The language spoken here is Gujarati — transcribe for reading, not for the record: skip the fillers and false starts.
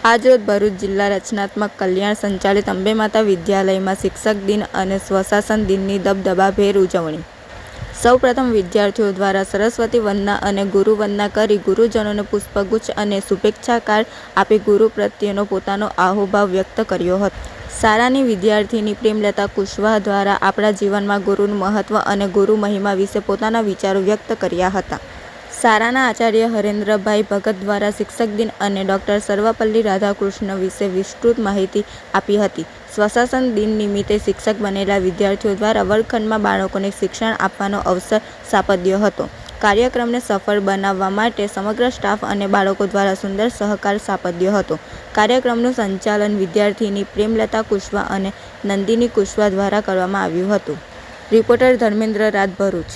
આજરોજ ભરૂચ જિલ્લા રચનાત્મક કલ્યાણ સંચાલિત અંબે માતા વિદ્યાલયમાં શિક્ષક દિન અને સ્વશાસન દિનની દબદબાભેર ઉજવણી. સૌપ્રથમ વિદ્યાર્થીઓ દ્વારા સરસ્વતી વંદના અને ગુરુ વંદના કરી ગુરુજનોને પુષ્પગુચ્છ અને શુભેચ્છા કાર્ડ આપી ગુરુ પ્રત્યેનો પોતાનો આહોભાવ વ્યક્ત કર્યો હતો. શાળાની વિદ્યાર્થીની પ્રેમલતા કુશવાહ દ્વારા આપણા જીવનમાં ગુરુનું મહત્વ અને ગુરુ મહિમા વિશે પોતાના વિચારો વ્યક્ત કર્યા હતા. શાળાના આચાર્ય હરેન્દ્રભાઈ ભગત દ્વારા શિક્ષક દિન અને ડૉક્ટર સર્વપલ્લી રાધાકૃષ્ણ વિશે વિસ્તૃત માહિતી આપી હતી. સ્વશાસન દિન નિમિત્તે શિક્ષક બનેલા વિદ્યાર્થીઓ દ્વારા વર્ગખંડમાં બાળકોને શિક્ષણ આપવાનો અવસર સાપડ્યો હતો. કાર્યક્રમને સફળ બનાવવા માટે સમગ્ર સ્ટાફ અને બાળકો દ્વારા સુંદર સહકાર સાપડ્યો હતો. કાર્યક્રમનું સંચાલન વિદ્યાર્થીની પ્રેમલતા કુશવાહ અને નંદિની કુશવાહ દ્વારા કરવામાં આવ્યું હતું. રિપોર્ટર ધર્મેન્દ્ર રાજ, ભરૂચ.